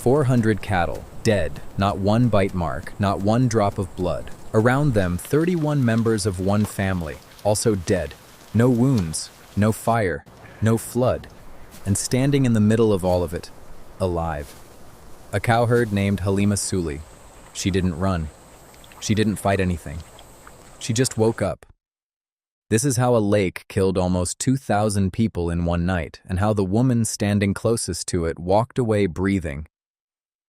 400 cattle, dead, not one bite mark, not one drop of blood. Around them, 31 members of one family, also dead. No wounds, no fire, no flood. And standing in the middle of all of it, alive. A cowherd named Halima Suley. She didn't run. She didn't fight anything. She just woke up. This is how a lake killed almost 2,000 people in one night, and how the woman standing closest to it walked away breathing.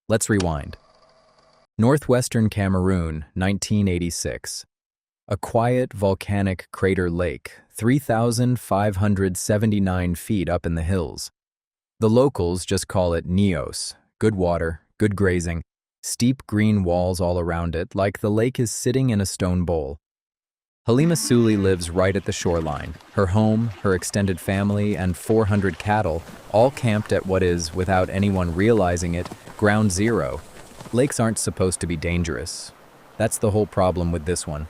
Let's rewind. Northwestern Cameroon, 1986. A quiet volcanic crater lake, 3,579 feet up in the hills. The locals just call it Nyos. Good water, good grazing, steep green walls all around it, like the lake is sitting in a stone bowl. Halima Suley lives right at the shoreline. Her home, her extended family, and 400 cattle, all camped at what is, without anyone realizing it, ground zero. Lakes aren't supposed to be dangerous. That's the whole problem with this one.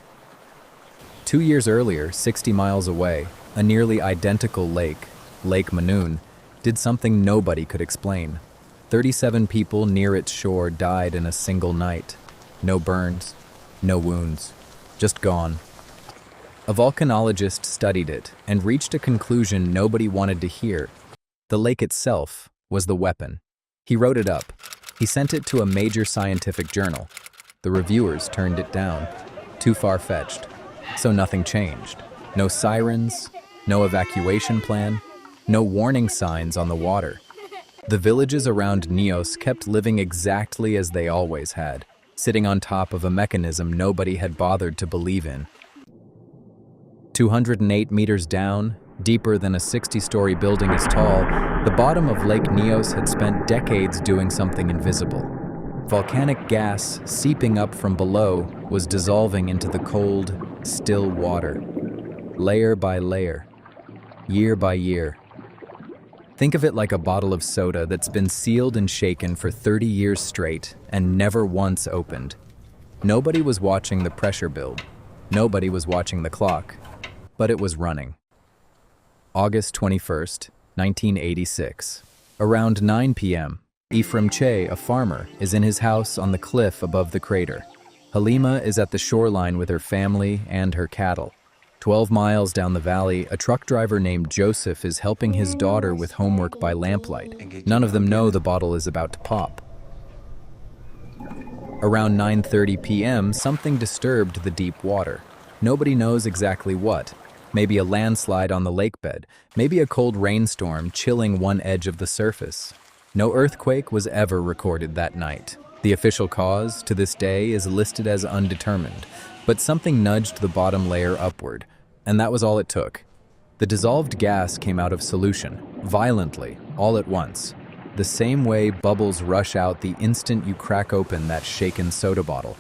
2 years earlier, 60 miles away, a nearly identical lake, Lake Nyos, did something nobody could explain. 37 people near its shore died in a single night. No burns, no wounds, just gone. A volcanologist studied it and reached a conclusion nobody wanted to hear. The lake itself was the weapon. He wrote it up. He sent it to a major scientific journal. The reviewers turned it down. Too far-fetched. So nothing changed. No sirens, no evacuation plan, no warning signs on the water. The villages around Nyos kept living exactly as they always had, sitting on top of a mechanism nobody had bothered to believe in. 208 meters down, deeper than a 60-story building is tall, the bottom of Lake Nyos had spent decades doing something invisible. Volcanic gas seeping up from below was dissolving into the cold, still water, layer by layer, year by year. Think of it like a bottle of soda that's been sealed and shaken for 30 years straight and never once opened. Nobody was watching the pressure build. Nobody was watching the clock. But it was running. August 21st, 1986. Around 9 p.m., Ephraim Che, a farmer, is in his house on the cliff above the crater. Halima is at the shoreline with her family and her cattle. 12 miles down the valley, a truck driver named Joseph is helping his daughter with homework by lamplight. None of them know the bottle is about to pop. Around 9:30 p.m., something disturbed the deep water. Nobody knows exactly what. Maybe a landslide on the lakebed, maybe a cold rainstorm chilling one edge of the surface. No earthquake was ever recorded that night. The official cause, to this day, is listed as undetermined, but something nudged the bottom layer upward, and that was all it took. The dissolved gas came out of solution, violently, all at once, the same way bubbles rush out the instant you crack open that shaken soda bottle.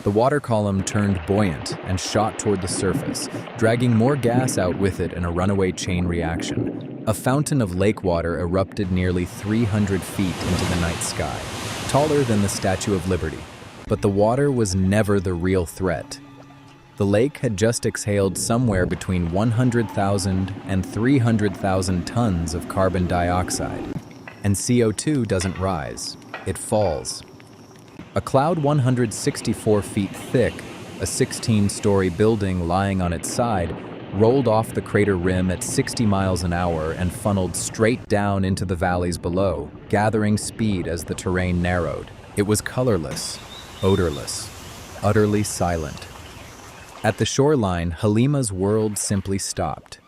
The water column turned buoyant and shot toward the surface, dragging more gas out with it in a runaway chain reaction. A fountain of lake water erupted nearly 300 feet into the night sky, taller than the Statue of Liberty. But the water was never the real threat. The lake had just exhaled somewhere between 100,000 and 300,000 tons of carbon dioxide. And CO2 doesn't rise, it falls. A cloud 164 feet thick, a 16-story building lying on its side, rolled off the crater rim at 60 miles an hour and funneled straight down into the valleys below, gathering speed as the terrain narrowed. It was colorless, odorless, utterly silent. At the shoreline, Halima's world simply stopped.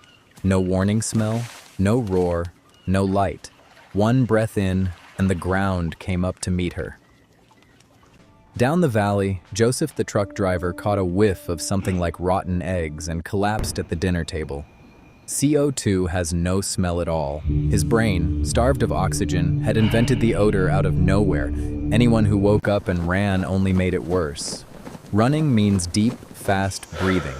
No warning smell, no roar, no light. One breath in, and the ground came up to meet her. Down the valley, Joseph the truck driver caught a whiff of something like rotten eggs and collapsed at the dinner table. CO2 has no smell at all. His brain, starved of oxygen, had invented the odor out of nowhere. Anyone who woke up and ran only made it worse. Running means deep, fast breathing,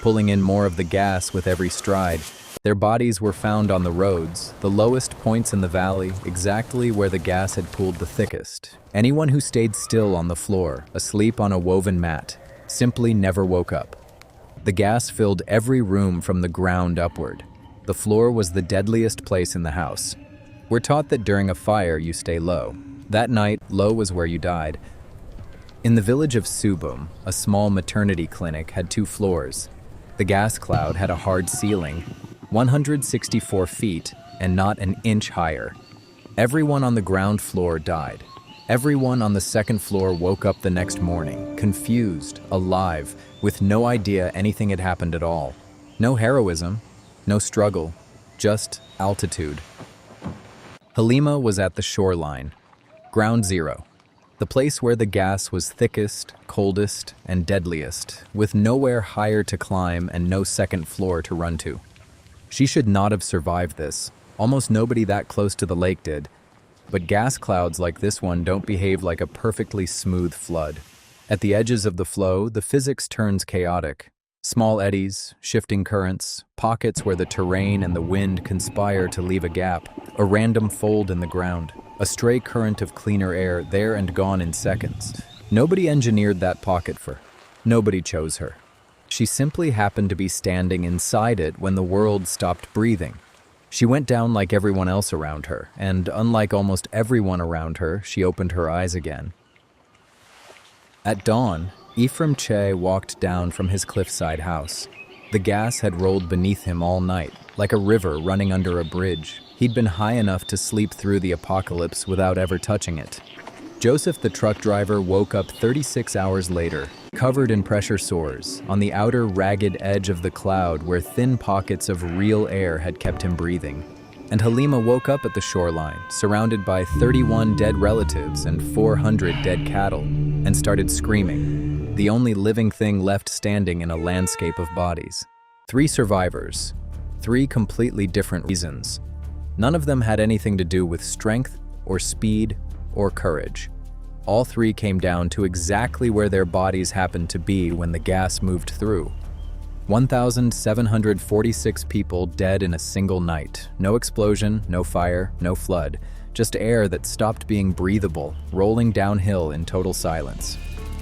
pulling in more of the gas with every stride. Their bodies were found on the roads, the lowest points in the valley, exactly where the gas had pooled the thickest. Anyone who stayed still on the floor, asleep on a woven mat, simply never woke up. The gas filled every room from the ground upward. The floor was the deadliest place in the house. We're taught that during a fire you stay low, That night, low was where you died. In the village of Subum, a small maternity clinic had 2 floors. The gas cloud had a hard ceiling, 164 feet, and not an inch higher. Everyone on the ground floor died. Everyone on the second floor woke up the next morning, confused, alive, with no idea anything had happened at all. No heroism, no struggle, just altitude. Halima was at the shoreline, ground zero, the place where the gas was thickest, coldest, and deadliest, with nowhere higher to climb and no second floor to run to. She should not have survived this. Almost nobody that close to the lake did. But gas clouds like this one don't behave like a perfectly smooth flood. At the edges of the flow, the physics turns chaotic. Small eddies, shifting currents, pockets where the terrain and the wind conspire to leave a gap, a random fold in the ground, a stray current of cleaner air there and gone in seconds. Nobody engineered that pocket for her. Nobody chose her. She simply happened to be standing inside it when the world stopped breathing. She went down like everyone else around her, and unlike almost everyone around her, she opened her eyes again. At dawn, Ephraim Che walked down from his cliffside house. The gas had rolled beneath him all night, like a river running under a bridge. He'd been high enough to sleep through the apocalypse without ever touching it. Joseph the truck driver woke up 36 hours later, covered in pressure sores, on the outer ragged edge of the cloud where thin pockets of real air had kept him breathing. And Halima woke up at the shoreline, surrounded by 31 dead relatives and 400 dead cattle, and started screaming, the only living thing left standing in a landscape of bodies. 3 survivors, 3 completely different reasons. None of them had anything to do with strength or speed or courage. All 3 came down to exactly where their bodies happened to be when the gas moved through. 1,746 people dead in a single night. No explosion, no fire, no flood. Just air that stopped being breathable, rolling downhill in total silence.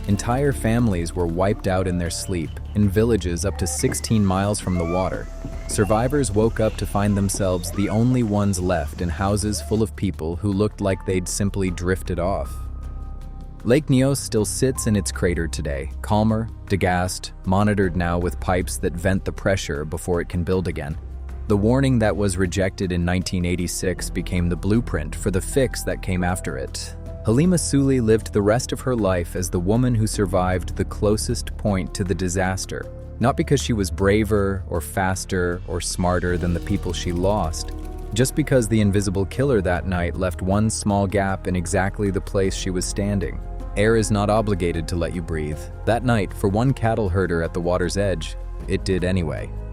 Entire families were wiped out in their sleep, in villages up to 16 miles from the water. Survivors woke up to find themselves the only ones left in houses full of people who looked like they'd simply drifted off. Lake Nyos still sits in its crater today, calmer, degassed, monitored now with pipes that vent the pressure before it can build again. The warning that was rejected in 1986 became the blueprint for the fix that came after it. Halima Suley lived the rest of her life as the woman who survived the closest point to the disaster, not because she was braver or faster or smarter than the people she lost, just because the invisible killer that night left one small gap in exactly the place she was standing. Air is not obligated to let you breathe. That night, for one cattle herder at the water's edge, it did anyway.